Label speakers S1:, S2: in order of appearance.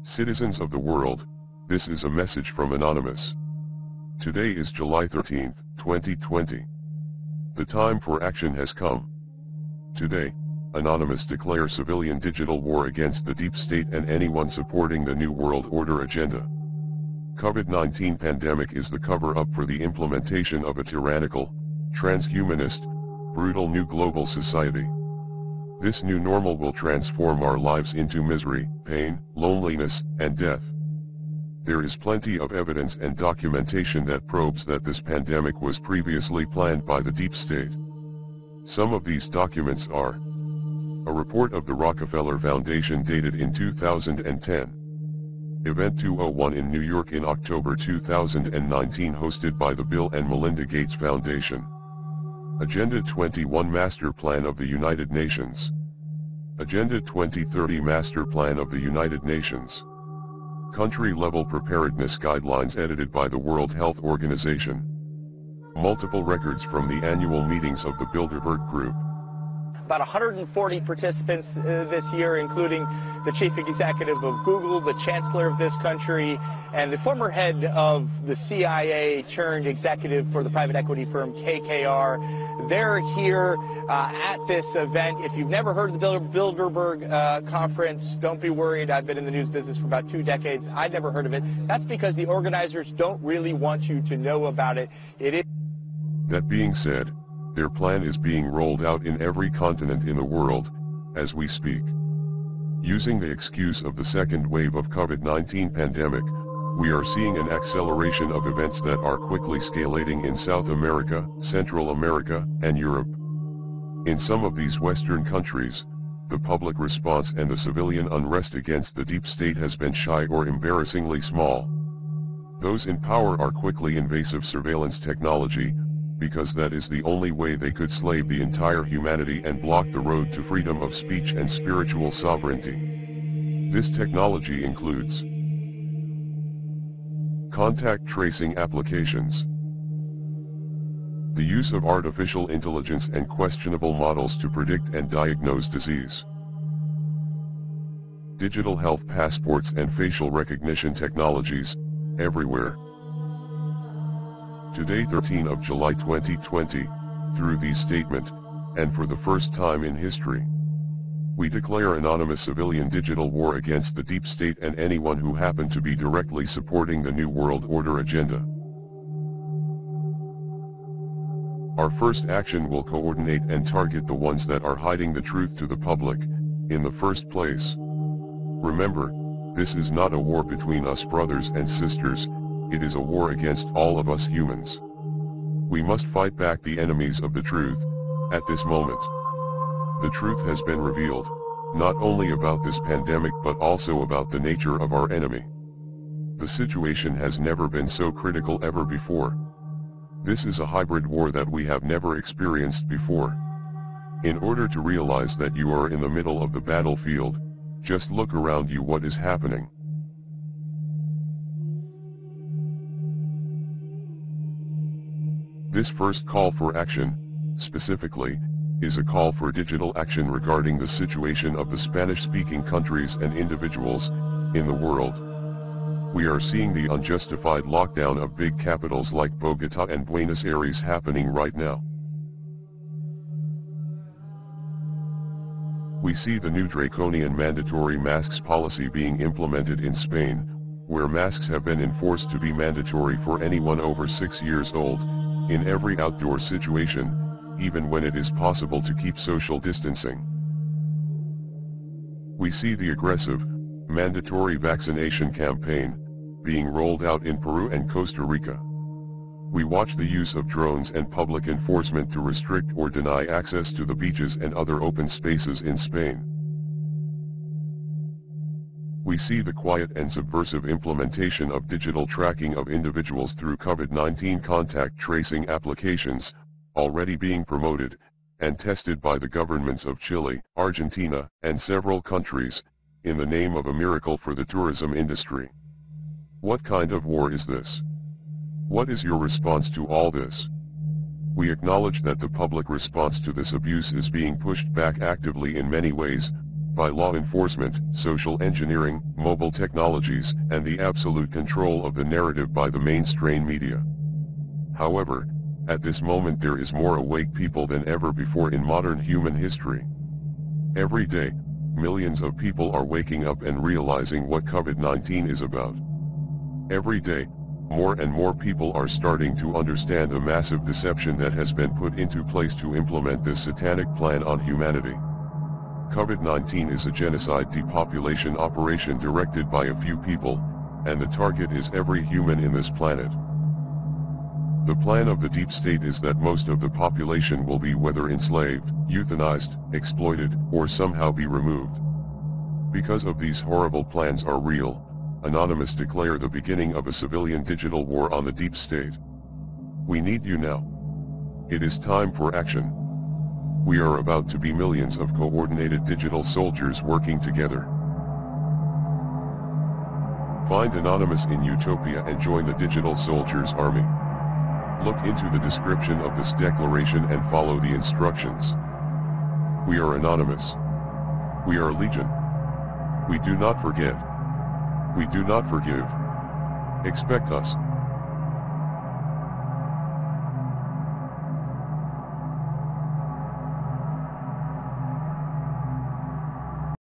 S1: Citizens of the world, this is a message from Anonymous. Today is July 13, 2020. The time for action has come. Today, Anonymous declares civilian digital war against the deep state and anyone supporting the New World Order agenda. COVID-19 pandemic is the cover-up for the implementation of a tyrannical, transhumanist, brutal new global society. This new normal will transform our lives into misery, pain, loneliness, and death. There is plenty of evidence and documentation that probes that this pandemic was previously planned by the deep state. Some of these documents are a report of the Rockefeller Foundation dated in 2010. Event 201 in New York in October 2019 hosted by the Bill and Melinda Gates Foundation. Agenda 21 Master Plan of the United Nations. Agenda 2030 Master Plan of the United Nations. Country-level preparedness guidelines edited by the World Health Organization. Multiple records from the annual meetings of the Bilderberg Group.
S2: About 140 participants this year, including the chief executive of Google, the chancellor of this country, and the former head of the CIA turned executive for the private equity firm KKR. They're here at this event. If you've never heard of the Bilderberg conference, don't be worried. I've been in the news business for about 2 decades. I'd never heard of it. That's because the organizers don't really want you to know about it.
S1: That being said, their plan is being rolled out in every continent in the world, as we speak. Using the excuse of the second wave of COVID-19 pandemic, we are seeing an acceleration of events that are quickly scaling in South America, Central America, and Europe. In some of these Western countries, the public response and the civilian unrest against the deep state has been shy or embarrassingly small. Those in power are quickly invasive surveillance technology, because that is the only way they could slave the entire humanity and block the road to freedom of speech and spiritual sovereignty. This technology includes contact tracing applications, the use of artificial intelligence and questionable models to predict and diagnose disease, digital health passports and facial recognition technologies, everywhere. Today 13 of July 2020, through these statement, and for the first time in history, we declare anonymous civilian digital war against the deep state and anyone who happen to be directly supporting the New World Order agenda. Our first action will coordinate and target the ones that are hiding the truth to the public, in the first place. Remember, this is not a war between us brothers and sisters. It is a war against all of us humans. We must fight back the enemies of the truth, at this moment. The truth has been revealed, not only about this pandemic but also about the nature of our enemy. The situation has never been so critical ever before. This is a hybrid war that we have never experienced before. In order to realize that you are in the middle of the battlefield, just look around you what is happening. This first call for action, specifically, is a call for digital action regarding the situation of the Spanish-speaking countries and individuals in the world. We are seeing the unjustified lockdown of big capitals like Bogota and Buenos Aires happening right now. We see the new draconian mandatory masks policy being implemented in Spain, where masks have been enforced to be mandatory for anyone over 6 years old, in every outdoor situation, even when it is possible to keep social distancing. We see the aggressive, mandatory vaccination campaign, being rolled out in Peru and Costa Rica. We watch the use of drones and public enforcement to restrict or deny access to the beaches and other open spaces in Spain. We see the quiet and subversive implementation of digital tracking of individuals through COVID-19 contact tracing applications, already being promoted and tested by the governments of Chile, Argentina, and several countries, in the name of a miracle for the tourism industry. What kind of war is this? What is your response to all this? We acknowledge that the public response to this abuse is being pushed back actively in many ways, by law enforcement, social engineering, mobile technologies, and the absolute control of the narrative by the mainstream media. However, at this moment there is more awake people than ever before in modern human history. Every day, millions of people are waking up and realizing what COVID-19 is about. Every day, more and more people are starting to understand the massive deception that has been put into place to implement this satanic plan on humanity. COVID-19 is a genocide depopulation operation directed by a few people, and the target is every human in this planet. The plan of the deep state is that most of the population will be whether enslaved, euthanized, exploited, or somehow be removed. Because of these horrible plans are real, Anonymous declare the beginning of a civilian digital war on the deep state. We need you now. It is time for action. We are about to be millions of coordinated digital soldiers working together. Find Anonymous in Utopia and join the Digital Soldiers Army. Look into the description of this declaration and follow the instructions. We are Anonymous. We are Legion. We do not forget. We do not forgive. Expect us.